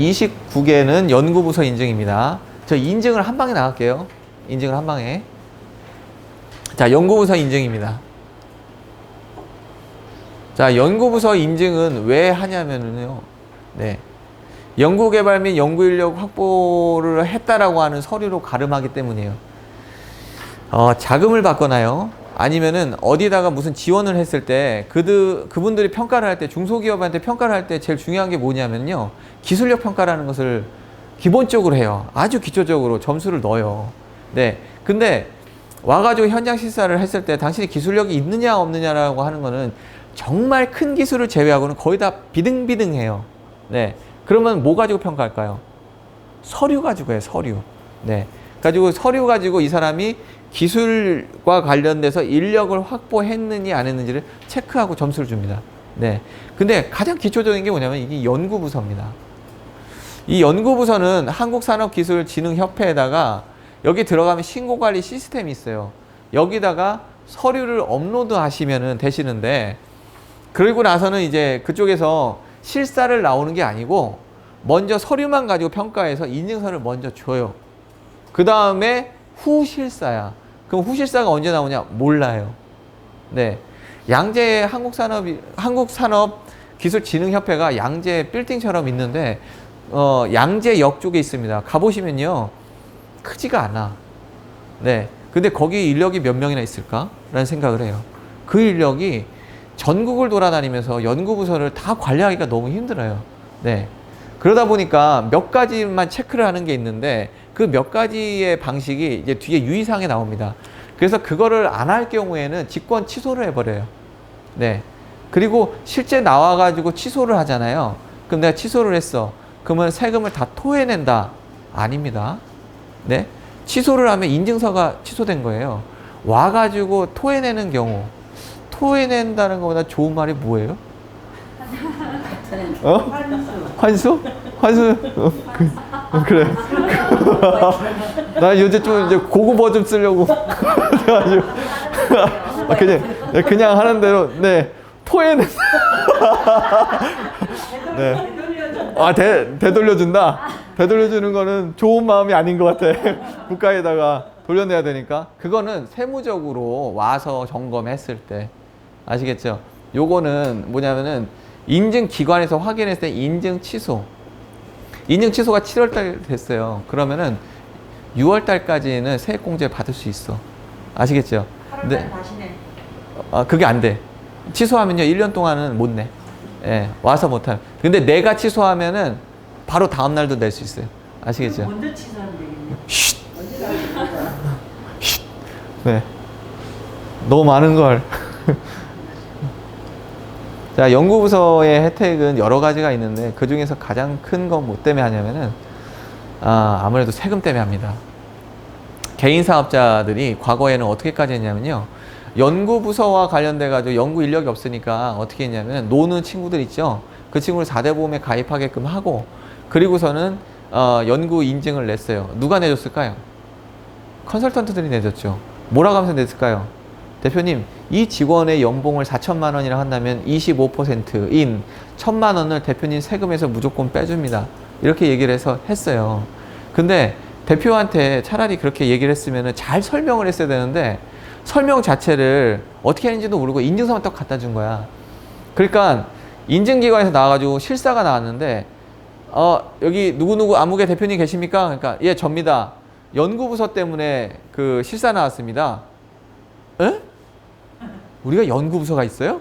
29개는 연구부서 인증입니다. 저 인증을 한 방에 나갈게요. 인증을 한 방에. 자, 연구부서 인증입니다. 자, 연구부서 인증은 왜 하냐면요. 네. 연구개발 및 연구인력 확보를 했다라고 하는 서류로 가름하기 때문이에요. 자금을 받거나요. 아니면은 어디다가 무슨 지원을 했을 때 그분들이 평가를 할 때, 중소기업한테 평가를 할 때 제일 중요한 게 뭐냐면요. 기술력 평가라는 것을 기본적으로 해요. 아주 기초적으로 점수를 넣어요. 네. 근데 와가지고 현장 실사를 했을 때 당신이 기술력이 있느냐 없느냐라고 하는 거는 정말 큰 기술을 제외하고는 거의 다 비등비등해요. 네. 그러면 뭐 가지고 평가할까요? 서류 가지고 해요, 서류. 네. 가지고 서류 가지고 이 사람이 기술과 관련돼서 인력을 확보했느냐 안 했는지를 체크하고 점수를 줍니다. 네. 근데 가장 기초적인 게 뭐냐면 이게 연구부서입니다. 이 연구부서는 한국산업기술진흥협회에다가 여기 들어가면 신고관리 시스템이 있어요. 여기다가 서류를 업로드 하시면은 되시는데, 그리고 나서는 이제 그쪽에서 실사를 나오는 게 아니고 먼저 서류만 가지고 평가해서 인증서를 먼저 줘요. 그 다음에 후실사야. 그럼 후실사가 언제 나오냐? 몰라요. 네. 양재 한국산업기술진흥협회가 양재 빌딩처럼 있는데, 양재역 쪽에 있습니다. 가보시면요. 크지가 않아. 네. 근데 거기 인력이 몇 명이나 있을까? 라는 생각을 해요. 그 인력이 전국을 돌아다니면서 연구부서를 다 관리하기가 너무 힘들어요. 네. 그러다 보니까 몇 가지만 체크를 하는 게 있는데 그 몇 가지의 방식이 이제 뒤에 유의사항에 나옵니다. 그래서 그거를 안 할 경우에는 직권 취소를 해버려요. 네. 그리고 실제 나와가지고 취소를 하잖아요. 그럼 내가 취소를 했어. 그러면 세금을 다 토해낸다? 아닙니다. 네. 취소를 하면 인증서가 취소된 거예요. 와가지고 토해내는 경우, 토해낸다는 것보다 좋은 말이 뭐예요? 환수? 환수? 그래. 나 요새 좀 이제 고급어 좀 쓰려고. 그냥 하는 대로, 네. 토해낸다. 네. 아, 되돌려준다? 되돌려주는 거는 좋은 마음이 아닌 것 같아. 국가에다가 돌려내야 되니까. 그거는 세무적으로 와서 점검했을 때. 아시겠죠? 요거는 뭐냐면은 인증기관에서 확인했을 때 인증 취소. 인증 취소가 7월달 됐어요. 그러면은 6월달까지는 세액공제 받을 수 있어. 아시겠죠? 8월달 다시 내. 그게 안 돼. 취소하면요, 1년 동안은 못 내. 예, 와서 못할. 근데 내가 취소하면은 바로 다음날도 낼 수 있어요. 아시겠죠? 먼저 취소하면 되겠네. 쉿. 쉿. 네. 너무 많은 걸. 자, 연구부서의 혜택은 여러 가지가 있는데 그 중에서 가장 큰 건 뭐 때문에 하냐면은 아무래도 세금 때문에 합니다. 개인 사업자들이 과거에는 어떻게까지 했냐면요. 연구부서와 관련돼 가지고 연구 인력이 없으니까 어떻게 했냐면 노는 친구들 있죠. 그 친구를 4대 보험에 가입하게끔 하고, 그리고서는 연구 인증을 냈어요. 누가 내줬을까요? 컨설턴트들이 내줬죠. 뭐라고 하면서 냈을까요? 대표님, 이 직원의 연봉을 4천만 원이라 한다면 25%인 1천만 원을 대표님 세금에서 무조건 빼줍니다. 이렇게 얘기를 해서 했어요. 근데 대표한테 차라리 그렇게 얘기를 했으면 잘 설명을 했어야 되는데 설명 자체를 어떻게 하는지도 모르고 인증서만 딱 갖다 준 거야. 그러니까 인증기관에서 나와가지고 실사가 나왔는데 여기 누구누구 아무개 대표님 계십니까? 그러니까 예, 접니다. 연구부서 때문에 그 실사 나왔습니다. 에? 우리가 연구부서가 있어요?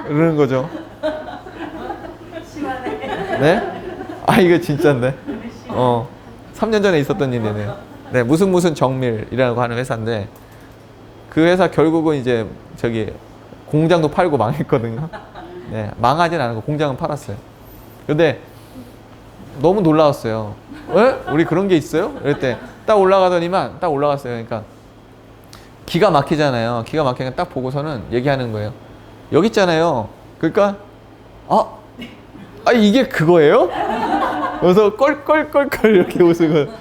이러는 거죠. 심하네. 네? 이거 진짜인데. 3년 전에 있었던 일이네요. 네, 무슨 정밀이라고 하는 회사인데 그 회사 결국은 이제 공장도 팔고 망했거든요. 네, 망하진 않고 공장은 팔았어요. 근데 너무 놀라웠어요. 왜? 우리 그런 게 있어요? 이럴 때 딱 올라가더니만 딱 올라갔어요. 그러니까 기가 막히잖아요. 기가 막히니까 딱 보고서는 얘기하는 거예요. 여기 있잖아요. 그러니까 이게 그거예요? 그래서 껄껄껄껄 이렇게 웃으면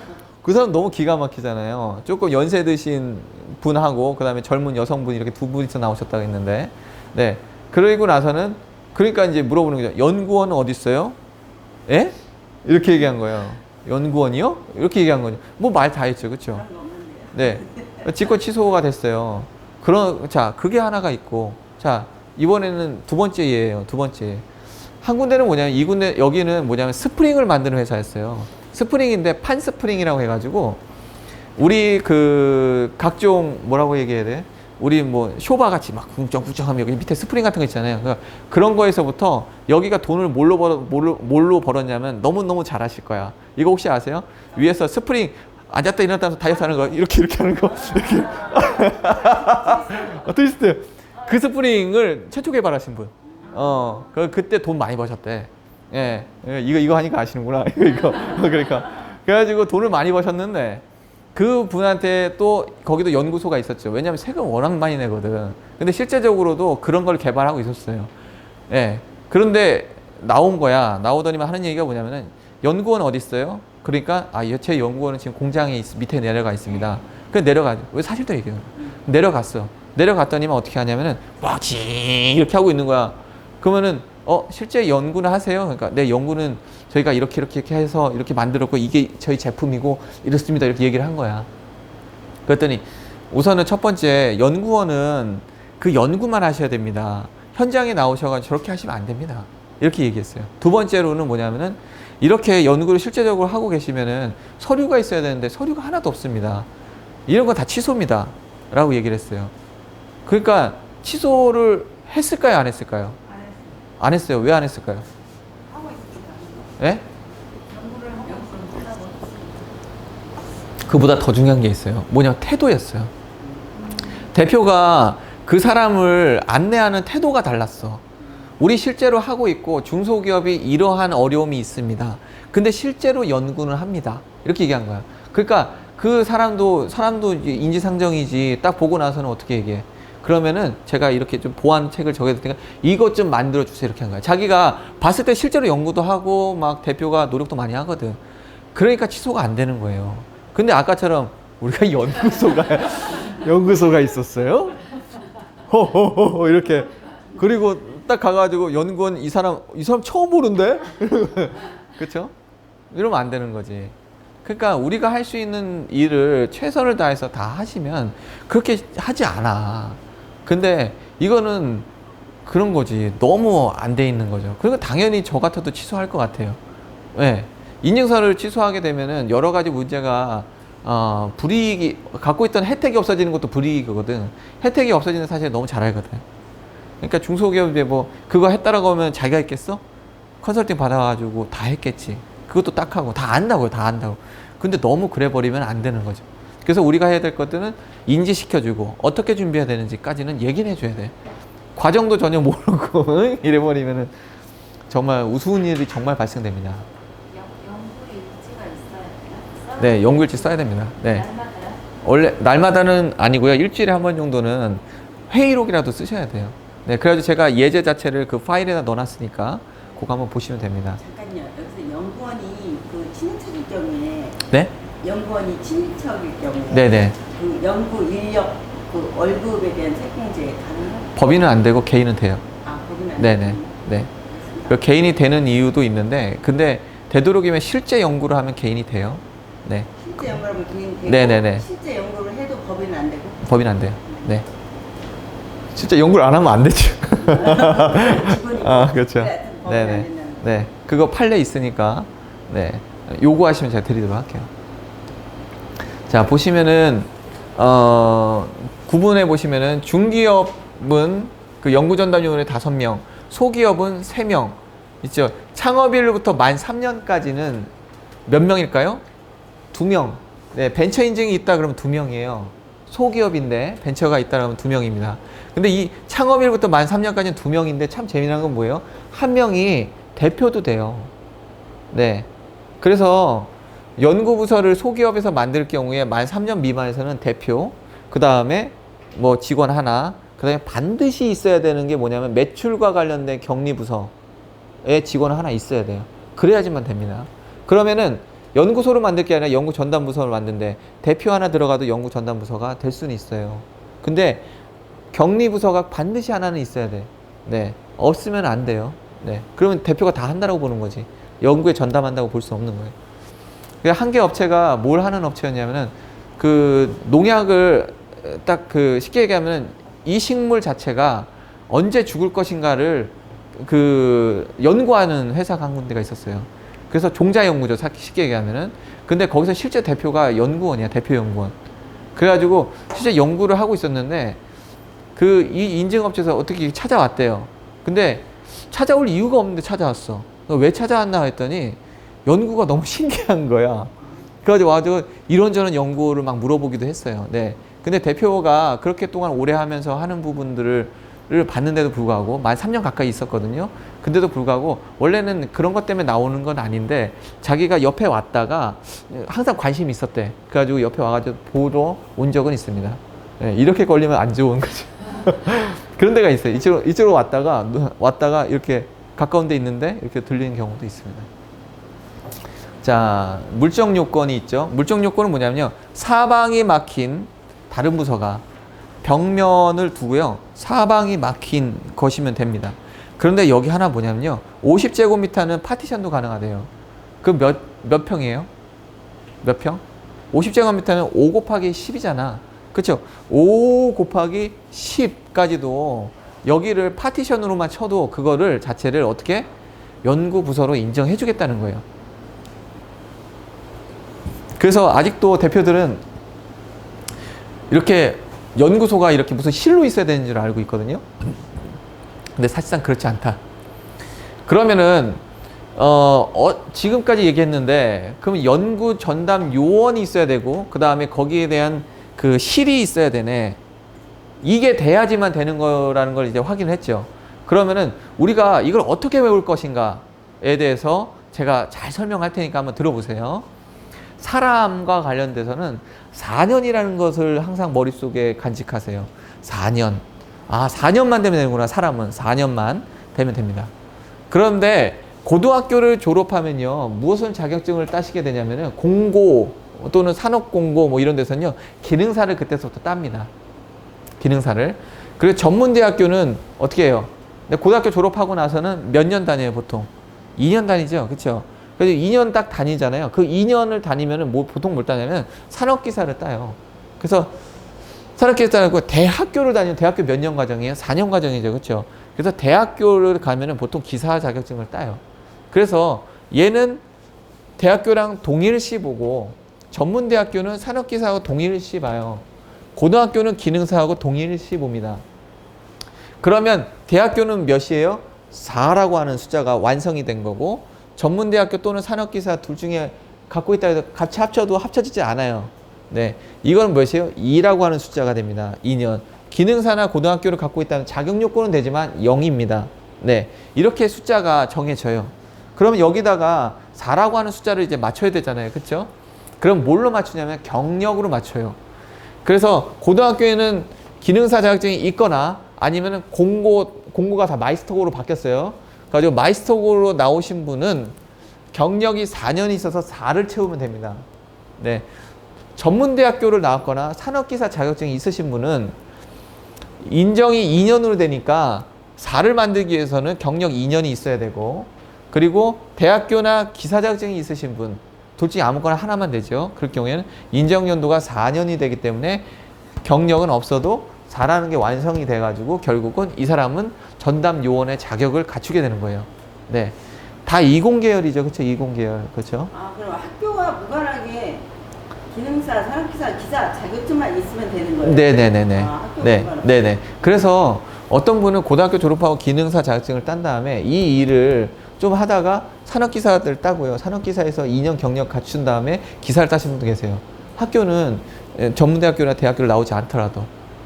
그 사람 너무 기가 막히잖아요. 조금 연세 드신 분하고 그 다음에 젊은 여성분 이렇게 두 분이서 나오셨다고 했는데, 네. 그러고 나서는 그러니까 이제 물어보는 거죠. 연구원은 어디 있어요? 예? 이렇게 얘기한 거예요. 연구원이요? 이렇게 얘기한 거죠. 뭐 말 다 했죠. 그렇죠? 그런 거 없는데요. 네. 직권 취소가 됐어요. 자, 그게 하나가 있고. 자, 이번에는 두 번째 예예요. 두 번째. 한 군데는 뭐냐면, 이 군데, 여기는 뭐냐면 스프링을 만드는 회사였어요. 스프링인데 판 스프링이라고 해가지고, 우리 그 각종 뭐라고 얘기해야 돼? 우리 뭐 쇼바 같이 막 쿵쩡쿵쩡하면 여기 밑에 스프링 같은 거 있잖아요. 그러니까 그런 거에서부터 여기가 돈을 뭘로 벌었냐면 너무너무 잘하실 거야. 이거 혹시 아세요? 위에서 스프링 앉았다 일어났다 하면서 다이어트 하는 거 이렇게 하는 거 이렇게 트위스트. 그 스프링을 최초 개발하신 분. 그때 돈 많이 버셨대. 예. 이거 하니까 아시는구나. 이거. 그러니까 그래가지고 돈을 많이 버셨는데 그 분한테 또 거기도 연구소가 있었죠. 왜냐하면 세금 워낙 많이 내거든. 근데 실제적으로도 그런 걸 개발하고 있었어요. 예. 그런데 나온 거야. 나오더니만 하는 얘기가 뭐냐면은 연구원 어디 있어요? 그러니까 제 연구원은 지금 공장에 밑에 내려가 있습니다. 그래 내려가죠. 왜 사실도 얘기해요. 내려갔어. 내려갔더니만 어떻게 하냐면은 막지 이렇게 하고 있는 거야. 그러면은 실제 연구는 하세요? 그러니까 네, 연구는 저희가 이렇게 해서 이렇게 만들었고 이게 저희 제품이고 이렇습니다. 이렇게 얘기를 한 거야. 그랬더니 우선은 첫 번째 연구원은 그 연구만 하셔야 됩니다. 현장에 나오셔가지고 저렇게 하시면 안 됩니다. 이렇게 얘기했어요. 두 번째로는 뭐냐면은 이렇게 연구를 실제적으로 하고 계시면은 서류가 있어야 되는데 서류가 하나도 없습니다. 이런 거 다 취소입니다. 라고 얘기를 했어요. 그러니까 취소를 했을까요? 안 했을까요? 안 했어요. 왜 안 했을까요? 하고 있습니다. 예? 연구를 하고 있습니다. 그보다 더 중요한 게 있어요. 뭐냐면 태도였어요. 대표가 그 사람을 안내하는 태도가 달랐어. 우리 실제로 하고 있고 중소기업이 이러한 어려움이 있습니다. 근데 실제로 연구는 합니다. 이렇게 얘기한 거야. 그러니까 그 사람도 인지상정이지 딱 보고 나서는 어떻게 얘기해? 그러면은 제가 이렇게 좀 보완책을 정해둘 테니까 이것 좀 만들어 주세요. 이렇게 한 거야. 자기가 봤을 때 실제로 연구도 하고 막 대표가 노력도 많이 하거든. 그러니까 취소가 안 되는 거예요. 근데 아까처럼 우리가 연구소가 있었어요? 호호호 이렇게. 그리고 딱 가가지고 연구원 이 사람 처음 보는데? 그쵸? 이러면 안 되는 거지. 그러니까 우리가 할 수 있는 일을 최선을 다해서 다 하시면 그렇게 하지 않아. 근데 이거는 그런 거지. 너무 안 돼 있는 거죠. 그리고 당연히 저 같아도 취소할 것 같아요. 네. 인증서를 취소하게 되면은 여러 가지 문제가 불이익이 갖고 있던 혜택이 없어지는 것도 불이익이거든. 혜택이 없어지는 사실 너무 잘 알거든. 그러니까 중소기업에 뭐 그거 했다라고 하면 자기가 했겠어? 컨설팅 받아가지고 다 했겠지. 그것도 딱 하고 다 안다고요. 다 안다고. 근데 너무 그래 버리면 안 되는 거죠. 그래서 우리가 해야 될 것들은 인지시켜주고 어떻게 준비해야 되는지까지는 얘기를 해줘야 돼. 과정도 전혀 모르고 이래버리면은 정말 우스운 일이 정말 발생됩니다. 연구 일지가 있어야 되나? 네, 연구일지 써야 됩니다. 네. 날마다요? 원래 날마다는 아니고요. 일주일에 한 번 정도는 회의록이라도 쓰셔야 돼요. 네, 그래가지고 제가 예제 자체를 그 파일에다 넣어놨으니까 그거 한번 보시면 됩니다. 잠깐요. 여기서 연구원이 그 친인척일 경우에 네? 연구원이 친인척일 경우에 네네. 그 연구 인력 그 월급에 대한 세금제 가능할까요? 법인은 안 되고 개인은 돼요. 거기는 안 네네. 되는군요. 네. 그 개인이 되는 이유도 있는데, 근데 되도록이면 실제 연구를 하면 개인이 돼요. 네. 실제 연구를 개인 되고 네네네. 실제 연구를 해도 법인은 안 되고 법인 안 돼요. 네. 진짜 연구를 안 하면 안 되죠. 직원이고 그렇죠. 법인은 안 네네. 된다는 네. 그거 판례 있으니까, 네. 요구하시면 제가 드리도록 할게요. 자, 보시면은, 구분해 보시면은 중기업은 그 연구전담위원회 5명, 소기업은 3명 있죠. 창업일로부터 만 3년까지는 몇 명일까요? 2명. 네, 벤처 인증이 있다 그러면 2명이에요. 소기업인데 벤처가 있다 그러면 2명입니다. 근데 이 창업일부터 만 3년까지는 2명인데 참 재미난 건 뭐예요? 한 명이 대표도 돼요. 네. 그래서 연구부서를 소기업에서 만들 경우에 만 3년 미만에서는 대표, 그 다음에 뭐 직원 하나, 그 다음에 반드시 있어야 되는 게 뭐냐면 매출과 관련된 격리부서에 직원 하나 있어야 돼요. 그래야지만 됩니다. 그러면은 연구소를 만들 게 아니라 연구 전담부서를 만든데 대표 하나 들어가도 연구 전담부서가 될 수는 있어요. 근데 격리부서가 반드시 하나는 있어야 돼. 네. 없으면 안 돼요. 네. 그러면 대표가 다 한다라고 보는 거지. 연구에 전담한다고 볼 수 없는 거예요. 그러니까 한 개 업체가 뭘 하는 업체였냐면은 그 농약을 딱 그 쉽게 얘기하면은 이 식물 자체가 언제 죽을 것인가를 그 연구하는 회사가 한 군데가 있었어요. 그래서 종자 연구죠. 쉽게 얘기하면은. 근데 거기서 실제 대표가 연구원이야. 대표 연구원. 그래가지고 실제 연구를 하고 있었는데 그 이 인증업체에서 어떻게 찾아왔대요. 근데 찾아올 이유가 없는데 찾아왔어. 왜 찾아왔나 했더니 연구가 너무 신기한 거야. 그래가지고 와서 이런저런 연구를 막 물어보기도 했어요. 네. 근데 대표가 그렇게 동안 오래 하면서 하는 부분들을 봤는데도 불구하고 만 3년 가까이 있었거든요. 근데도 불구하고 원래는 그런 것 때문에 나오는 건 아닌데 자기가 옆에 왔다가 항상 관심이 있었대. 그래가지고 옆에 와가지고 보러 온 적은 있습니다. 네, 이렇게 걸리면 안 좋은 거죠. 그런 데가 있어요. 이쪽으로 왔다가 이렇게 가까운 데 있는데 이렇게 들리는 경우도 있습니다. 자, 물적 요건이 있죠. 물적 요건은 뭐냐면요. 사방이 막힌 다른 부서가 벽면을 두고요. 사방이 막힌 것이면 됩니다. 그런데 여기 하나 뭐냐면요. 50제곱미터는 파티션도 가능하대요. 그 몇 평이에요? 몇 평? 50제곱미터는 5 곱하기 10이잖아. 그쵸? 5 곱하기 10까지도 여기를 파티션으로만 쳐도 그거를 자체를 어떻게? 연구부서로 인정해 주겠다는 거예요. 그래서 아직도 대표들은 이렇게 연구소가 이렇게 무슨 실로 있어야 되는 줄 알고 있거든요. 근데 사실상 그렇지 않다. 그러면은 지금까지 얘기했는데 그럼 연구 전담 요원이 있어야 되고 그 다음에 거기에 대한 그 실이 있어야 되네. 이게 돼야지만 되는 거라는 걸 이제 확인을 했죠. 그러면은 우리가 이걸 어떻게 외울 것인가에 대해서 제가 잘 설명할 테니까 한번 들어보세요. 사람과 관련돼서는 4년이라는 것을 항상 머릿속에 간직하세요. 4년. 아, 4년만 되면 되는구나. 사람은 4년만 되면 됩니다. 그런데 고등학교를 졸업하면요. 무엇을 자격증을 따시게 되냐면은 공고 또는 산업공고 뭐 이런 데서는요. 기능사를 그때부터 땁니다. 기능사를. 그리고 전문대학교는 어떻게 해요? 근데 고등학교 졸업하고 나서는 몇 년 다녀요, 보통? 2년 다니죠. 그렇죠? 그래서 2년 딱 다니잖아요. 그 2년을 다니면은 보통 뭘 따냐면 산업기사를 따요. 그래서 산업기사 따고 대학교를 다니면 대학교 몇 년 과정이에요? 4년 과정이죠. 그렇죠? 그래서 대학교를 가면은 보통 기사 자격증을 따요. 그래서 얘는 대학교랑 동일시 보고 전문대학교는 산업기사하고 동일시 봐요. 고등학교는 기능사하고 동일시 봅니다. 그러면 대학교는 몇이에요? 4라고 하는 숫자가 완성이 된 거고 전문대학교 또는 산업기사 둘 중에 갖고 있다 해도 같이 합쳐도 합쳐지지 않아요. 네, 이건 몇이에요? 2라고 하는 숫자가 됩니다. 2년. 기능사나 고등학교를 갖고 있다는 자격 요건은 되지만 0입니다. 네, 이렇게 숫자가 정해져요. 그러면 여기다가 4라고 하는 숫자를 이제 맞춰야 되잖아요. 그렇죠? 그럼 뭘로 맞추냐면 경력으로 맞춰요. 그래서 고등학교에는 기능사 자격증이 있거나 아니면 공고가 다 마이스터고로 바뀌었어요. 그래가지고 마이스터고로 나오신 분은 경력이 4년이 있어서 4를 채우면 됩니다. 네. 전문대학교를 나왔거나 산업기사 자격증이 있으신 분은 인정이 2년으로 되니까 4를 만들기 위해서는 경력 2년이 있어야 되고 그리고 대학교나 기사 자격증이 있으신 분 둘 중에 아무거나 하나만 되죠. 그럴 경우에는 인정 연도가 4년이 되기 때문에 경력은 없어도 4라는 게 완성이 돼가지고 결국은 이 사람은 전담 요원의 자격을 갖추게 되는 거예요. 네, 다 이공계열이죠, 그렇죠? 이공계열, 그렇죠? 아, 그럼 학교와 무관하게 기능사, 산업기사, 기사 자격증만 있으면 되는 거예요? 네네네네. 아, 네, 네네. 그래서 어떤 분은 고등학교 졸업하고 기능사 자격증을 딴 다음에 이 일을 좀 하다가 산업기사들 따고요. 산업기사에서 2년 경력 갖춘 다음에 기사를 따신 분도 계세요. 학교는 전문대학교나 대학교를 나오지 않더라도.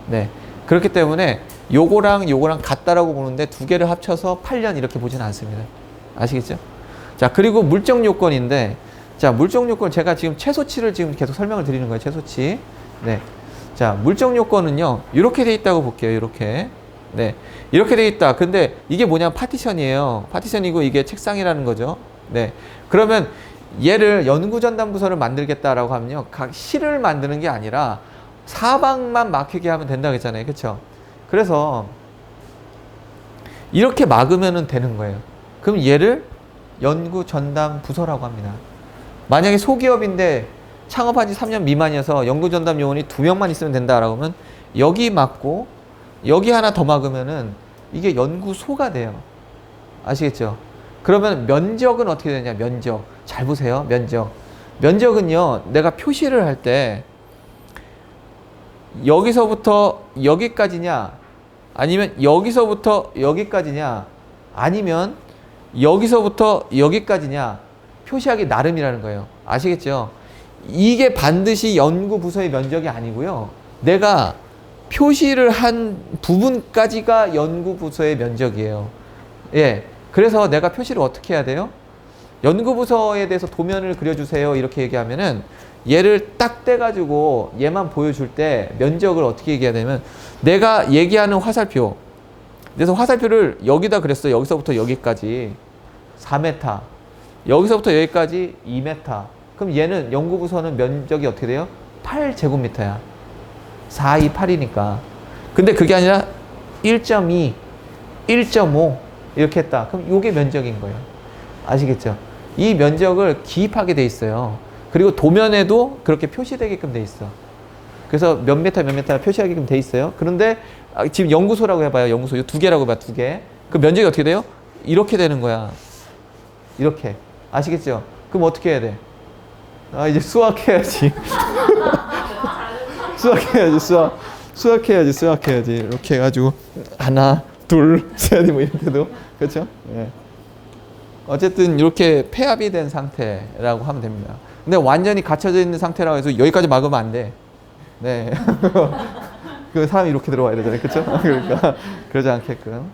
네. 그렇기 때문에 요거랑 같다라고 보는데 두 개를 합쳐서 8년 이렇게 보지는 않습니다. 아시겠죠? 자, 그리고 물적 요건인데, 자, 물적 요건 제가 지금 최소치를 지금 계속 설명을 드리는 거예요. 최소치. 네. 자, 물적 요건은요, 이렇게 돼 있다고 볼게요. 이렇게. 네. 이렇게 돼 있다. 근데 이게 뭐냐면 파티션이에요. 파티션이고 이게 책상이라는 거죠. 네. 그러면 얘를 연구전담부서를 만들겠다라고 하면요. 각 실을 만드는 게 아니라 사방만 막히게 하면 된다고 했잖아요. 그렇죠? 그래서 이렇게 막으면 되는 거예요. 그럼 얘를 연구 전담 부서라고 합니다. 만약에 소기업인데 창업한 지 3년 미만이어서 연구 전담 요원이 2명만 있으면 된다라고 하면 여기 맡고 여기 하나 더 막으면은 이게 연구소가 돼요. 아시겠죠? 그러면 면적은 어떻게 되냐? 면적. 잘 보세요. 면적. 면적은요, 내가 표시를 할 때 여기서부터 여기까지냐, 아니면 여기서부터 여기까지냐, 아니면 여기서부터 여기까지냐, 표시하기 나름이라는 거예요. 아시겠죠? 이게 반드시 연구부서의 면적이 아니고요. 내가 표시를 한 부분까지가 연구부서의 면적이에요. 예. 그래서 내가 표시를 어떻게 해야 돼요? 연구부서에 대해서 도면을 그려주세요. 이렇게 얘기하면은 얘를 딱 떼가지고 얘만 보여줄 때 면적을 어떻게 얘기해야 되면 내가 얘기하는 화살표. 그래서 화살표를 여기다 그랬어요. 여기서부터 여기까지 4m. 여기서부터 여기까지 2m. 그럼 얘는 연구부서는 면적이 어떻게 돼요? 8제곱미터야. 4, 2, 8이니까. 근데 그게 아니라 1.2, 1.5 이렇게 했다. 그럼 이게 면적인 거예요. 아시겠죠? 이 면적을 기입하게 돼 있어요. 그리고 도면에도 그렇게 표시되게끔 돼 있어. 그래서 몇 메타 몇 메타 표시하게끔 돼 있어요. 그런데 지금 연구소라고 해봐요. 연구소. 이 두 개라고 해봐. 두 개. 그 면적이 어떻게 돼요? 이렇게 되는 거야. 이렇게. 아시겠죠? 그럼 어떻게 해야 돼? 아, 이제 수학해야지. 수학해야지. 이렇게 해가지고 하나, 둘, 셋, 뭐 이렇게도 그렇죠? 예. 어쨌든 이렇게 폐합이 된 상태라고 하면 됩니다. 근데 완전히 갇혀져 있는 상태라고 해서 여기까지 막으면 안 돼. 네. 그 사람이 이렇게 들어와야 되잖아요, 그렇죠? 그러니까 그러지 않게끔.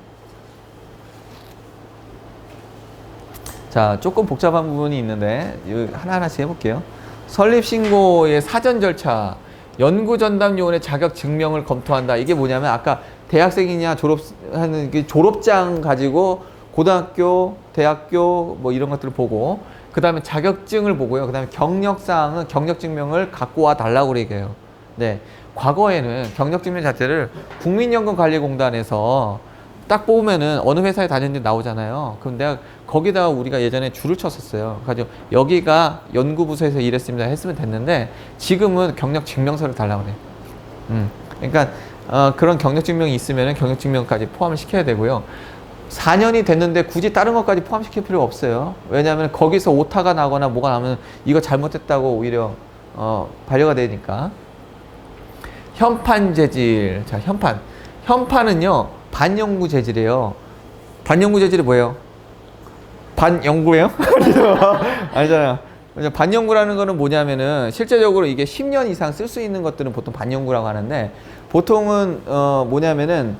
자, 조금 복잡한 부분이 있는데 하나하나씩 해볼게요. 설립신고의 사전 절차, 연구전담요원의 자격 증명을 검토한다. 이게 뭐냐면 아까 대학생이냐 졸업하는 졸업장 가지고 고등학교, 대학교 뭐 이런 것들을 보고 그 다음에 자격증을 보고요. 그 다음에 경력사항은 경력증명을 갖고 와 달라고 얘기해요. 네, 과거에는 경력증명 자체를 국민연금관리공단에서 딱 뽑으면은 어느 회사에 다녔는지 나오잖아요. 그럼 내가 거기다가 우리가 예전에 줄을 쳤었어요. 그래서 여기가 연구부서에서 일했습니다 했으면 됐는데 지금은 경력증명서를 달라고 그래. 그러니까 그런 경력증명이 있으면은 경력증명까지 포함을 시켜야 되고요. 4년이 됐는데 굳이 다른 것까지 포함시킬 필요가 없어요. 왜냐하면 거기서 오타가 나거나 뭐가 나면 이거 잘못했다고 오히려 반려가 되니까. 현판 재질. 자, 현판은요 반영구 재질이에요. 반영구 재질이 뭐예요? 반영구예요? 아니잖아요. 반영구라는 거는 뭐냐면은 실제적으로 이게 10년 이상 쓸 수 있는 것들은 보통 반영구라고 하는데 보통은 뭐냐면은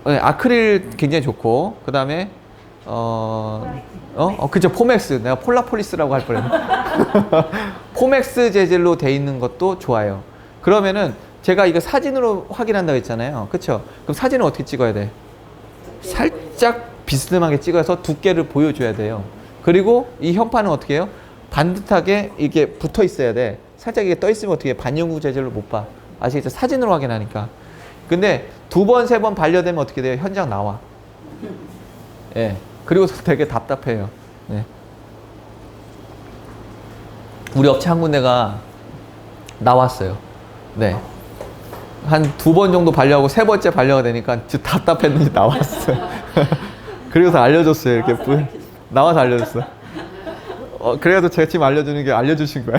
아크릴 굉장히 좋고 그 다음에 그죠, 포맥스. 내가 폴라폴리스라고 할 뻔했네. 포맥스 재질로 돼 있는 것도 좋아요. 그러면은 제가 이거 사진으로 확인한다고 했잖아요. 그쵸? 그럼 사진은 어떻게 찍어야 돼? 살짝 비스듬하게 찍어서 두께를 보여줘야 돼요. 그리고 이 현판은 어떻게 해요? 반듯하게 이게 붙어 있어야 돼. 살짝 이게 떠 있으면 어떻게 해? 반영구 재질로 못 봐. 아시겠죠? 사진으로 확인하니까. 근데 2번, 3번 반려되면 어떻게 돼요? 현장 나와. 예. 그리고 되게 답답해요. 예. 우리 업체 한 군데가 나왔어요. 네. 한 2번 정도 반려하고 3번째 반려가 되니까 진짜 답답했는지 나왔어요. 그래서 알려줬어요. 이렇게 나와서 알려줬어. 그래도 제가 지금 알려주는 게 알려주신 거야.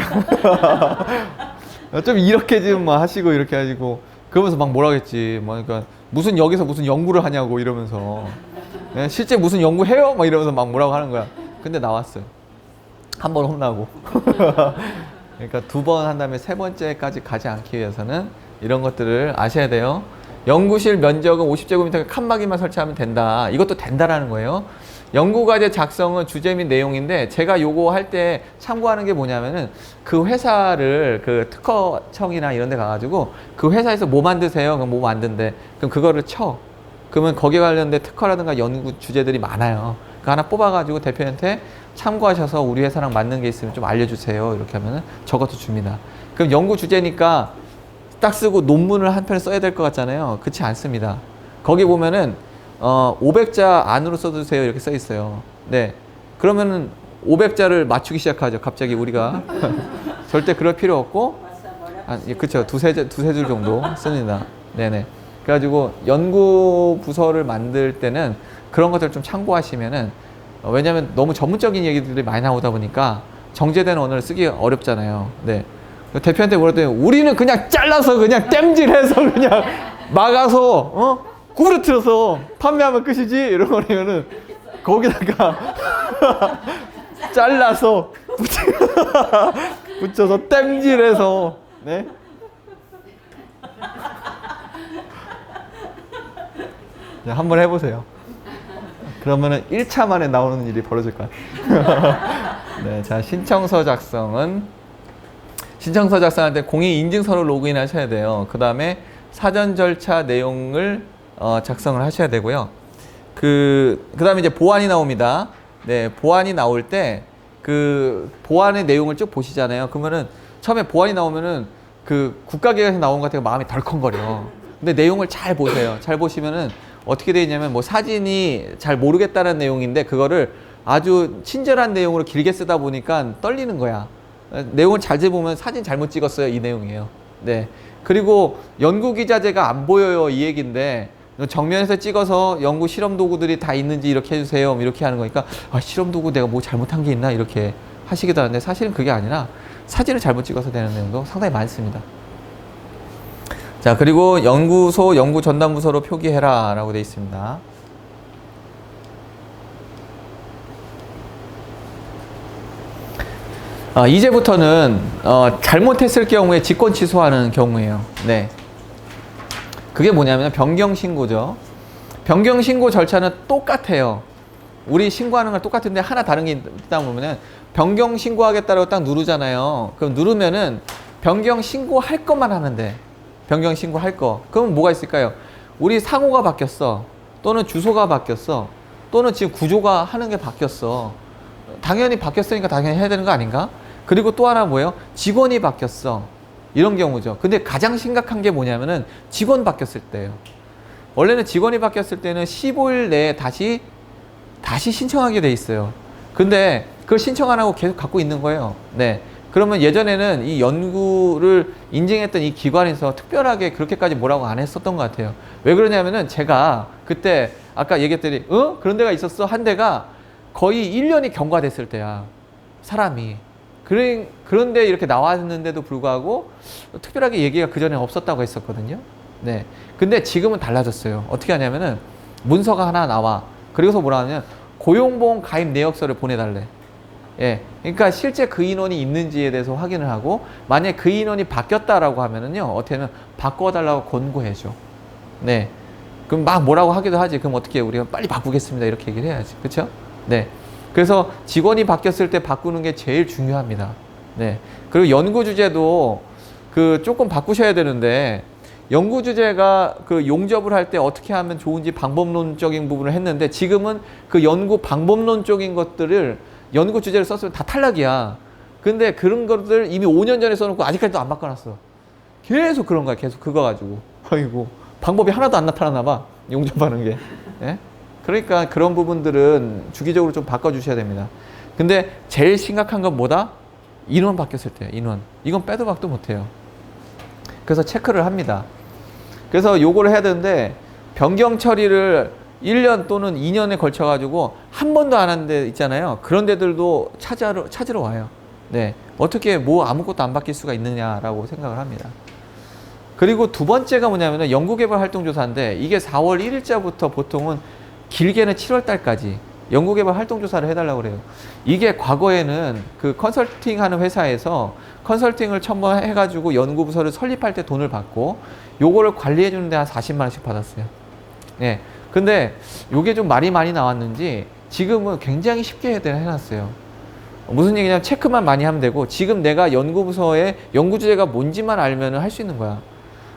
좀 이렇게 좀 뭐 하시고 이렇게 하시고 그러면서 막 뭐라 했지. 뭐 그러니까 여기서 무슨 연구를 하냐고 이러면서 네, 실제 무슨 연구해요? 막 이러면서 막 뭐라고 하는 거야. 근데 나왔어요. 한 번 혼나고. 그러니까 2번 한 다음에 3번째까지 가지 않기 위해서는 이런 것들을 아셔야 돼요. 연구실 면적은 50제곱미터 칸막이만 설치하면 된다. 이것도 된다라는 거예요. 연구과제 작성은 주제 및 내용인데 제가 요거 할 때 참고하는 게 뭐냐면은 그 회사를 그 특허청이나 이런 데 가가지고 그 회사에서 뭐 만드세요? 그럼 뭐 만든대. 그럼 그거를 쳐. 그러면 거기에 관련된 특허라든가 연구 주제들이 많아요. 그 하나 뽑아가지고 대표한테 참고하셔서 우리 회사랑 맞는 게 있으면 좀 알려주세요. 이렇게 하면은 저것도 줍니다. 그럼 연구 주제니까 딱 쓰고 논문을 한 편 써야 될 것 같잖아요. 그렇지 않습니다. 거기 보면은 500자 안으로 써주세요. 이렇게 써 있어요. 네. 그러면은 500자를 맞추기 시작하죠. 갑자기 우리가. 절대 그럴 필요 없고, 그쵸. 두세 줄 정도 씁니다. 네네. 그래가지고 연구 부서를 만들 때는 그런 것들 좀 참고하시면은, 왜냐면 너무 전문적인 얘기들이 많이 나오다 보니까 정제된 언어를 쓰기 어렵잖아요. 네. 대표한테 물었더니 우리는 그냥 잘라서 그냥 땜질해서 그냥 막아서, 구부러뜨려서 판매하면 끝이지? 이런 거면은 거기다가 잘라서 붙여서 땜질해서, 네. 네, 한번 해보세요. 그러면은 1차 만에 나오는 일이 벌어질 것 같아요. 네, 자, 신청서 작성할 때 공인인증서로 로그인 하셔야 돼요. 그 다음에 사전 절차 내용을 작성을 하셔야 되고요. 그 다음에 이제 보안이 나옵니다. 네, 보안이 나올 때 그 보안의 내용을 쭉 보시잖아요. 그러면은 처음에 보안이 나오면은 그 국가기관에서 나온 것 같아서 마음이 덜컹거려. 근데 내용을 잘 보세요. 잘 보시면은 어떻게 되어 있냐면 뭐 사진이 잘 모르겠다는 내용인데 그거를 아주 친절한 내용으로 길게 쓰다 보니까 떨리는 거야. 내용을 잘 보면 사진 잘못 찍었어요. 이 내용이에요. 네. 그리고 연구 기자재가 안 보여요. 이 얘기인데 정면에서 찍어서 연구 실험 도구들이 다 있는지 이렇게 해주세요. 이렇게 하는 거니까 아, 실험 도구 내가 뭐 잘못한 게 있나 이렇게 하시기도 하는데 사실은 그게 아니라 사진을 잘못 찍어서 되는 내용도 상당히 많습니다. 자, 그리고 연구소 연구 전담부서로 표기해라 라고 되어 있습니다. 이제부터는 잘못했을 경우에 직권 취소하는 경우예요. 네. 그게 뭐냐면 변경 신고죠. 변경 신고 절차는 똑같아요. 우리 신고하는 건 똑같은데 하나 다른 게 있다 보면은 변경 신고하겠다고 딱 누르잖아요. 그럼 누르면은 변경 신고할 것만 하면 돼. 변경 신고할 거. 그럼 뭐가 있을까요? 우리 상호가 바뀌었어. 또는 주소가 바뀌었어. 또는 지금 구조가 하는 게 바뀌었어. 당연히 바뀌었으니까 당연히 해야 되는 거 아닌가? 그리고 또 하나 뭐예요? 직원이 바뀌었어. 이런 경우죠. 근데 가장 심각한 게 뭐냐면은 직원 바뀌었을 때예요. 원래는 직원이 바뀌었을 때는 15일 내에 다시 신청하게 돼 있어요. 근데 그걸 신청 안 하고 계속 갖고 있는 거예요. 네. 그러면 예전에는 이 연구를 인증했던 이 기관에서 특별하게 그렇게까지 뭐라고 안 했었던 것 같아요. 왜 그러냐면은 제가 그때 아까 얘기했더니 그런 데가 있었어 한 데가 거의 1년이 경과됐을 때야. 사람이. 그런데 이렇게 나왔는데도 불구하고 특별하게 얘기가 그전에 없었다고 했었거든요. 네. 근데 지금은 달라졌어요. 어떻게 하냐면은 문서가 하나 나와. 그리고서 뭐라 하냐면 고용보험 가입 내역서를 보내달래. 예. 그러니까 실제 그 인원이 있는지에 대해서 확인을 하고 만약에 그 인원이 바뀌었다라고 하면은요. 어떻게 하면 바꿔달라고 권고해줘. 네. 그럼 막 뭐라고 하기도 하지. 그럼 어떻게 우리가 빨리 바꾸겠습니다. 이렇게 얘기를 해야지. 그쵸? 네. 그래서 직원이 바뀌었을 때 바꾸는 게 제일 중요합니다. 네. 그리고 연구 주제도 그 조금 바꾸셔야 되는데 연구 주제가 그 용접을 할 때 어떻게 하면 좋은지 방법론적인 부분을 했는데 지금은 그 연구 방법론적인 것들을 연구 주제를 썼으면 다 탈락이야. 근데 그런 것들 이미 5년 전에 써놓고 아직까지도 안 바꿔놨어. 계속 그런 거야. 계속 그거 가지고. 아이고 방법이 하나도 안 나타나나 봐. 용접하는 게. 예? 그러니까 그런 부분들은 주기적으로 좀 바꿔주셔야 됩니다. 근데 제일 심각한 건 뭐다? 인원 바뀌었을 때 인원. 이건 빼도 박도 못해요. 그래서 체크를 합니다. 그래서 요거를 해야 되는데 변경 처리를 1년 또는 2년에 걸쳐 가지고 한 번도 안 한 데 있잖아요. 그런 데들도 찾으러 와요. 네. 어떻게 뭐 아무것도 안 바뀔 수가 있느냐라고 생각을 합니다. 그리고 두 번째가 뭐냐면은 연구개발 활동조사인데 이게 4월 1일자부터 보통은 길게는 7월 달까지 연구개발 활동조사를 해달라고 그래요. 이게 과거에는 그 컨설팅 하는 회사에서 컨설팅을 첨부해가지고 연구부서를 설립할 때 돈을 받고 요거를 관리해주는데 한 40만 원씩 받았어요. 네. 근데 요게 좀 말이 많이 나왔는지 지금은 굉장히 쉽게 해놨어요. 무슨 얘기냐면 체크만 많이 하면 되고 지금 내가 연구부서에 연구주제가 뭔지만 알면 할 수 있는 거야.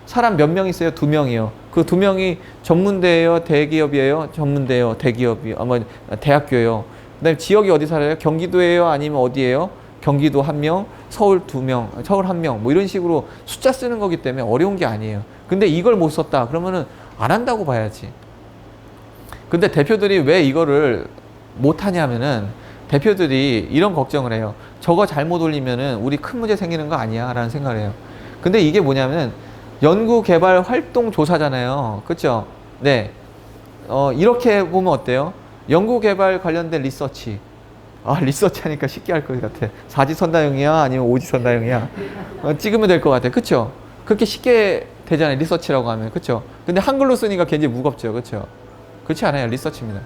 사람 몇 명 있어요? 2명이요. 그 2명이 전문대예요? 대기업이에요? 전문대요? 대기업이요? 대학교예요. 그다음에 지역이 어디 살아요? 경기도예요? 아니면 어디예요? 경기도 1명, 서울 2명, 서울 1명 뭐 이런 식으로 숫자 쓰는 거기 때문에 어려운 게 아니에요. 근데 이걸 못 썼다 그러면은 안 한다고 봐야지. 근데 대표들이 왜 이거를 못 하냐면은 대표들이 이런 걱정을 해요. 저거 잘못 올리면은 우리 큰 문제 생기는 거 아니야? 라는 생각을 해요. 근데 이게 뭐냐면 연구 개발 활동 조사잖아요. 그렇죠? 네. 이렇게 보면 어때요? 연구 개발 관련된 리서치. 리서치 하니까 쉽게 할 것 같아. 사지선다형이야? 아니면 오지선다형이야? 찍으면 될 것 같아. 그쵸? 그렇게 쉽게 되잖아요. 리서치라고 하면. 그쵸? 근데 한글로 쓰니까 굉장히 무겁죠. 그쵸? 그렇지 않아요. 리서치입니다.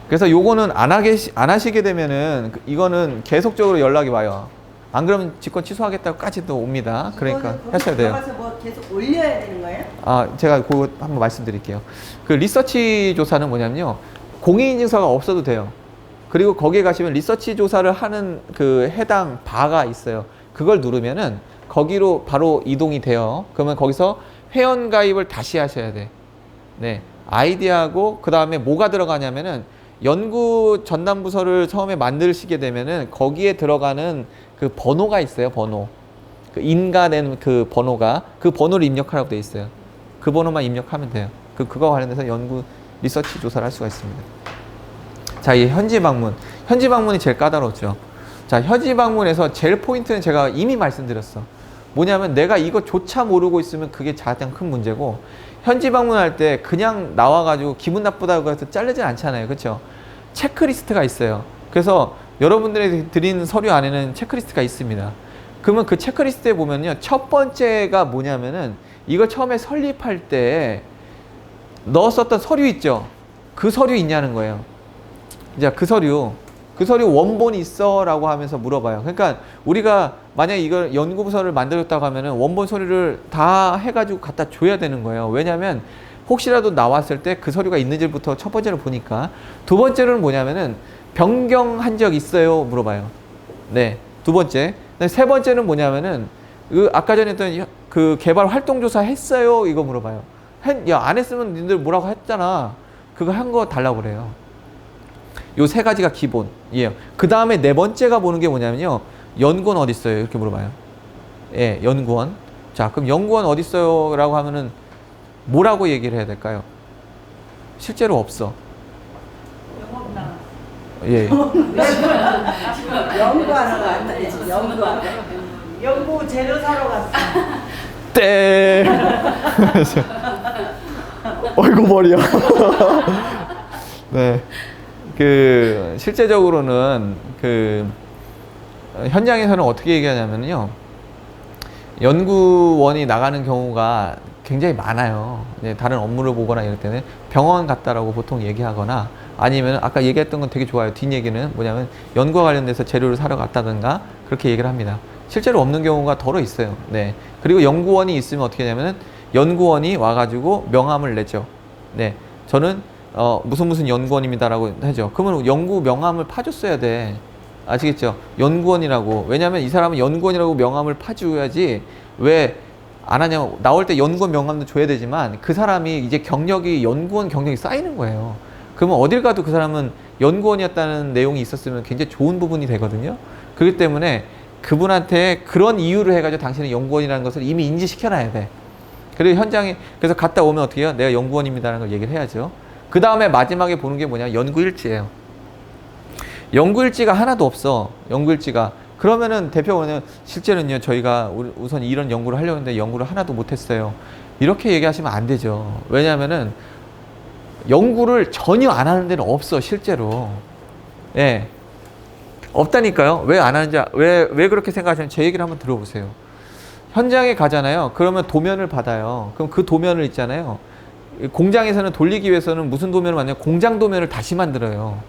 그래서 요거는 안 하시게 되면은, 이거는 계속적으로 연락이 와요. 안 그러면 직권 취소하겠다고까지도 옵니다. 그러니까 하셔야 돼요. 들어가서 뭐 계속 올려야 되는 거예요? 제가 그거 한번 말씀드릴게요. 그 리서치 조사는 뭐냐면요. 공인인증서가 없어도 돼요. 그리고 거기에 가시면 리서치 조사를 하는 그 해당 바가 있어요. 그걸 누르면은 거기로 바로 이동이 돼요. 그러면 거기서 회원 가입을 다시 하셔야 돼. 네. 아이디하고 그 다음에 뭐가 들어가냐면은 연구 전담부서를 처음에 만드시게 되면은 거기에 들어가는 그 번호가 있어요. 번호. 그 인가된 그 번호가 그 번호를 입력하라고 돼 있어요. 그 번호만 입력하면 돼요. 그거 관련해서 연구 리서치 조사를 할 수가 있습니다. 자, 이 현지 방문. 현지 방문이 제일 까다롭죠. 자, 현지 방문에서 제일 포인트는 제가 이미 말씀드렸어. 뭐냐면 내가 이거조차 모르고 있으면 그게 가장 큰 문제고, 현지 방문할 때 그냥 나와가지고 기분 나쁘다고 해서 자르진 않잖아요. 그렇죠? 체크리스트가 있어요. 그래서 여러분들이 드린 서류 안에는 체크리스트가 있습니다. 그러면 그 체크리스트에 보면요. 첫 번째가 뭐냐면은 이걸 처음에 설립할 때 넣었었던 서류 있죠? 그 서류 있냐는 거예요. 이제 그 서류 원본이 있어? 라고 하면서 물어봐요. 그러니까 우리가 만약에 이걸 연구부서를 만들었다고 하면은 원본 서류를 다 해가지고 갖다 줘야 되는 거예요. 왜냐면 혹시라도 나왔을 때 그 서류가 있는지부터 첫 번째로 보니까, 두 번째로는 뭐냐면은 변경한 적 있어요? 물어봐요. 네. 두 번째. 세 번째는 뭐냐면은 아까 전에 했던 그 개발 활동 조사 했어요? 이거 물어봐요. 안 했으면 니들 뭐라고 했잖아. 그거 한 거 달라고 그래요. 요 세 가지가 기본이에요. 그 다음에 네 번째가 보는 게 뭐냐면요. 연구원 어디 있어요? 이렇게 물어봐요. 예, 연구원. 자, 그럼 연구원 어디 있어요? 라고 하면은 뭐라고 얘기를 해야 될까요? 실제로 없어. 예. 연구하러 갔다. 연구하러. 연구 재료 사러 갔어. 땡! 어이구, 머리야. 네. 실제적으로는 현장에서는 어떻게 얘기하냐면요. 연구원이 나가는 경우가 굉장히 많아요. 네, 다른 업무를 보거나 이럴 때는 병원 갔다라고 보통 얘기하거나, 아니면 아까 얘기했던 건 되게 좋아요. 뒷얘기는 뭐냐면 연구와 관련돼서 재료를 사러 갔다든가 그렇게 얘기를 합니다. 실제로 없는 경우가 더러 있어요. 네. 그리고 연구원이 있으면 어떻게 하냐면은 연구원이 와가지고 명함을 내죠. 네. 저는 무슨 연구원입니다라고 하죠. 그러면 연구 명함을 파줬어야 돼. 아시겠죠? 연구원이라고. 왜냐면 이 사람은 연구원이라고 명함을 파줘야지. 왜 안 하냐면, 나올 때 연구원 명함도 줘야 되지만 그 사람이 이제 연구원 경력이 쌓이는 거예요. 그러면 어딜 가도 그 사람은 연구원이었다는 내용이 있었으면 굉장히 좋은 부분이 되거든요. 그렇기 때문에 그분한테 그런 이유를 해가지고 당신은 연구원이라는 것을 이미 인지시켜놔야 돼. 그리고 현장에, 그래서 갔다 오면 어떻게 해요? 내가 연구원입니다라는 걸 얘기를 해야죠. 그 다음에 마지막에 보는 게 뭐냐? 연구일지예요. 연구일지가 하나도 없어. 연구일지가. 그러면은 대표는 실제는요, 저희가 우선 이런 연구를 하려고 했는데 연구를 하나도 못했어요. 이렇게 얘기하시면 안 되죠. 왜냐면은 연구를 전혀 안 하는 데는 없어, 실제로. 예. 없다니까요. 왜 안 하는지, 왜 그렇게 생각하시면 제 얘기를 한번 들어보세요. 현장에 가잖아요. 그러면 도면을 받아요. 그럼 그 도면을 있잖아요. 공장에서는 돌리기 위해서는 무슨 도면을 만드냐? 공장 도면을 다시 만들어요.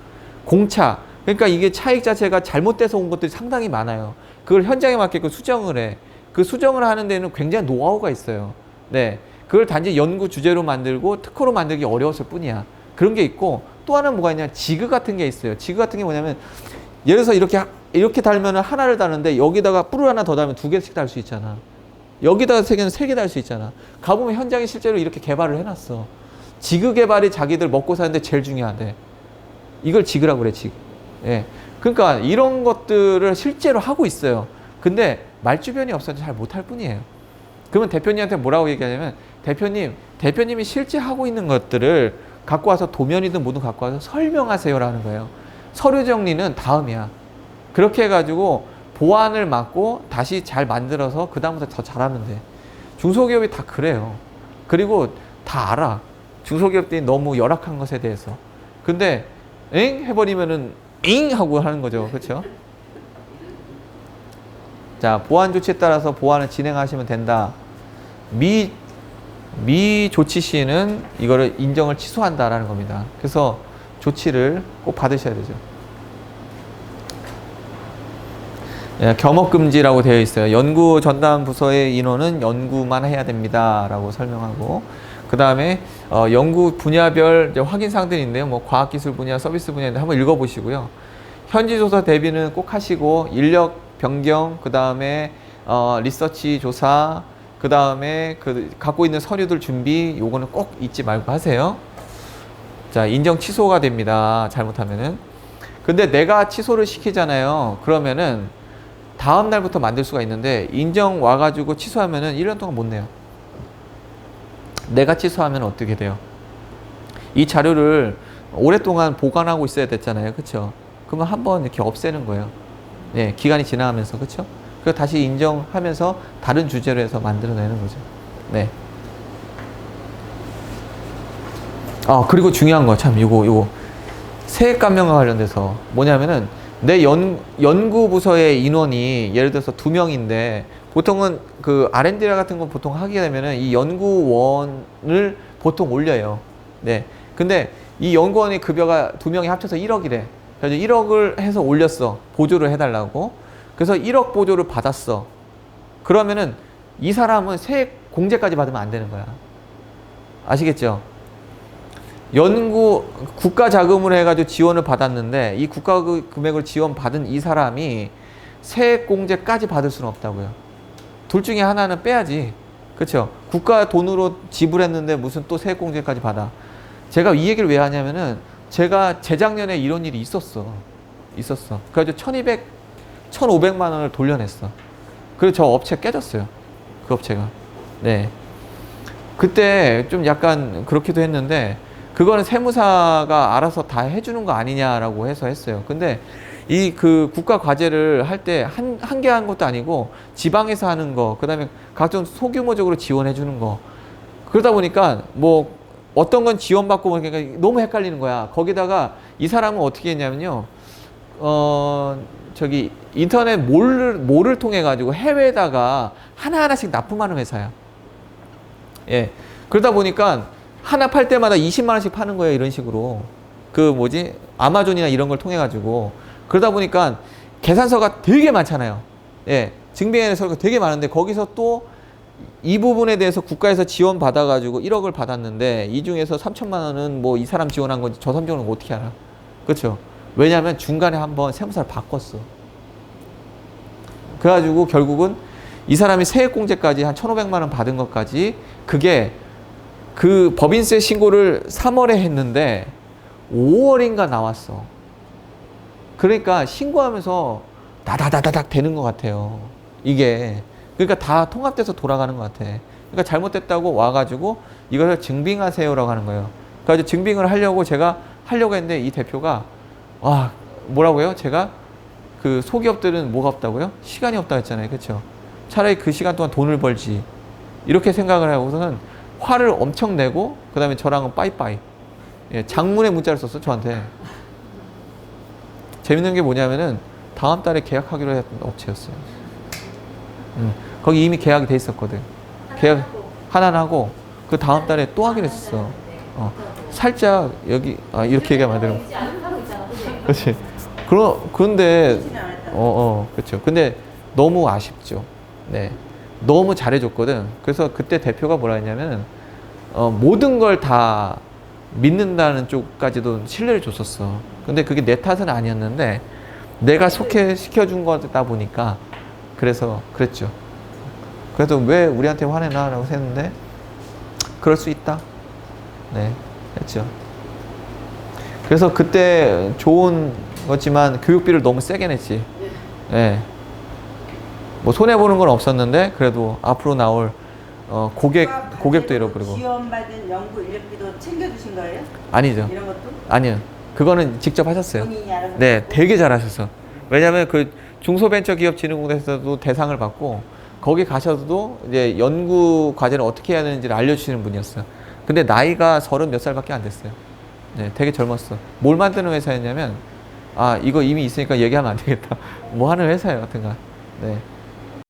공차. 그러니까 이게 차익 자체가 잘못돼서 온 것들이 상당히 많아요. 그걸 현장에 맞게끔 수정을 해. 그 수정을 하는 데는 굉장히 노하우가 있어요. 네. 그걸 단지 연구 주제로 만들고 특허로 만들기 어려웠을 뿐이야. 그런 게 있고, 또 하나는 뭐가 있냐? 지그 같은 게 있어요. 지그 같은 게 뭐냐면, 예를 들어서 이렇게 달면 하나를 다는데 여기다가 뿔을 하나 더 달면 2개씩 달 수 있잖아. 여기다가 3개는 3개 달 수 있잖아. 가보면 현장에 실제로 이렇게 개발을 해놨어. 지그 개발이 자기들 먹고 사는데 제일 중요하대. 이걸 지그라고 그래, 지그. 예. 그러니까 이런 것들을 실제로 하고 있어요. 근데 말주변이 없어서 잘 못할 뿐이에요. 그러면 대표님한테 뭐라고 얘기하냐면, 대표님이 실제 하고 있는 것들을 갖고 와서 도면이든 뭐든 갖고 와서 설명하세요라는 거예요. 서류 정리는 다음이야. 그렇게 해가지고 보안을 막고 다시 잘 만들어서 그 다음부터 더 잘하면 돼. 중소기업이 다 그래요. 그리고 다 알아. 중소기업들이 너무 열악한 것에 대해서. 근데 엥? 해버리면은 잉? 하고 하는 거죠. 그렇죠? 자, 보안 조치에 따라서 보안을 진행하시면 된다. 미 조치 시에는 이거를 인정을 취소한다라는 겁니다. 그래서 조치를 꼭 받으셔야 되죠. 예, 겸업금지라고 되어 있어요. 연구 전담 부서의 인원은 연구만 해야 됩니다. 라고 설명하고, 그 다음에 연구 분야별 확인 사항들이 있는데요. 뭐 과학기술 분야, 서비스 분야인데 한번 읽어보시고요. 현지 조사 대비는 꼭 하시고, 인력 변경, 그 다음에 리서치 조사, 그 다음에 갖고 있는 서류들 준비, 요거는 꼭 잊지 말고 하세요. 자, 인정 취소가 됩니다. 잘못하면은. 근데 내가 취소를 시키잖아요. 그러면은 다음 날부터 만들 수가 있는데, 인정 와가지고 취소하면은 1년 동안 못 내요. 내가 취소하면 어떻게 돼요? 이 자료를 오랫동안 보관하고 있어야 됐잖아요. 그쵸? 그러면 한번 이렇게 없애는 거예요. 네, 기간이 지나가면서. 그쵸? 그래서 다시 인정하면서 다른 주제로 해서 만들어내는 거죠. 네. 그리고 중요한 거, 참, 요거. 세액 감면과 관련돼서 뭐냐면은, 내 연구부서의 인원이 예를 들어서 2명인데, 보통은 그 R&D 같은 거 보통 하게 되면은 이 연구원을 보통 올려요. 네. 근데 이 연구원의 급여가 2명이 합쳐서 1억이래. 그래서 1억을 해서 올렸어. 보조를 해달라고. 그래서 1억 보조를 받았어. 그러면은 이 사람은 세액 공제까지 받으면 안 되는 거야. 아시겠죠? 국가 자금으로 해가지고 지원을 받았는데, 이 국가 금액을 지원받은 이 사람이 세액 공제까지 받을 수는 없다고요. 둘 중에 하나는 빼야지. 그쵸? 국가 돈으로 지불했는데 무슨 또 세액 공제까지 받아. 제가 이 얘기를 왜 하냐면은, 제가 재작년에 이런 일이 있었어. 그래가지고 1,500만 원을 돌려냈어. 그래서 저 업체 깨졌어요. 그 업체가. 네. 그때 좀 약간 그렇기도 했는데, 그거는 세무사가 알아서 다 해주는 거 아니냐라고 해서 했어요. 근데 이 그 국가 과제를 할 때 한 개 한 것도 아니고 지방에서 하는 거, 그 다음에 각종 소규모적으로 지원해 주는 거. 그러다 보니까 뭐 어떤 건 지원받고 그러니까 너무 헷갈리는 거야. 거기다가 이 사람은 어떻게 했냐면요. 인터넷 몰을 통해 가지고 해외에다가 하나하나씩 납품하는 회사야. 예. 그러다 보니까 하나 팔 때마다 20만 원씩 파는 거예요. 이런 식으로. 아마존이나 이런 걸 통해 가지고. 그러다 보니까 계산서가 되게 많잖아요. 예. 증빙해내서가 되게 많은데, 거기서 또 이 부분에 대해서 국가에서 지원 받아가지고 1억을 받았는데, 이 중에서 3천만 원은 뭐 이 사람 지원한 건지 저 사람 지원한 건 어떻게 알아? 그렇죠? 왜냐하면 중간에 한번 세무사를 바꿨어. 그래가지고 결국은 이 사람이 세액공제까지 한 1,500만 원 받은 것까지, 그게 그 법인세 신고를 3월에 했는데 5월인가 나왔어. 그러니까 신고하면서 다다다다닥 되는 것 같아요. 이게. 그러니까 다 통합돼서 돌아가는 것 같아. 그러니까 잘못됐다고 와가지고 이것을 증빙하세요라고 하는 거예요. 그래서 증빙을 제가 하려고 했는데, 이 대표가 뭐라고요? 제가 그 소기업들은 뭐가 없다고요? 시간이 없다고 했잖아요. 그렇죠? 차라리 그 시간 동안 돈을 벌지. 이렇게 생각을 하고서는 화를 엄청 내고, 그 다음에 저랑은 빠이빠이. 예, 장문의 문자를 썼어, 저한테. 재밌는 게 뭐냐면은, 다음 달에 계약하기로 했던 업체였어요. 거기 이미 계약이 돼 있었거든. 계약 하나는 하고, 그 다음 달에 또 하기로 했었어. 살짝, 여기, 이렇게 얘기하면 안 되는 거. 그렇지. 그런데, 그렇죠. 근데 너무 아쉽죠. 네. 너무 잘해줬거든. 그래서 그때 대표가 뭐라 했냐면, 모든 걸 다 믿는다는 쪽까지도 신뢰를 줬었어. 근데 그게 내 탓은 아니었는데, 내가 시켜준 거다 보니까, 그래서 그랬죠. 그래도 왜 우리한테 화내나? 라고 했는데, 그럴 수 있다. 네. 했죠. 그래서 그때 좋은 거지만, 교육비를 너무 세게 냈지. 네. 뭐 손해보는 건 없었는데, 그래도 앞으로 나올 고객도 잃어버리고. 지원받은 연구 인력비도 챙겨주신 거예요? 아니죠. 이런 것도? 아니요. 그거는 직접 하셨어요. 본인이 알아서 네, 하고. 되게 잘하셨어. 왜냐하면 그 중소벤처기업진흥공단에서도 대상을 받고 거기 가셔도 이제 연구 과제를 어떻게 해야 되는지를 알려주시는 분이었어요. 근데 나이가 30 몇 살밖에 안 됐어요. 네, 되게 젊었어. 뭘 만드는 회사였냐면 아 이거 이미 있으니까 얘기하면 안 되겠다. 뭐 하는 회사예요, 하여튼간. 네.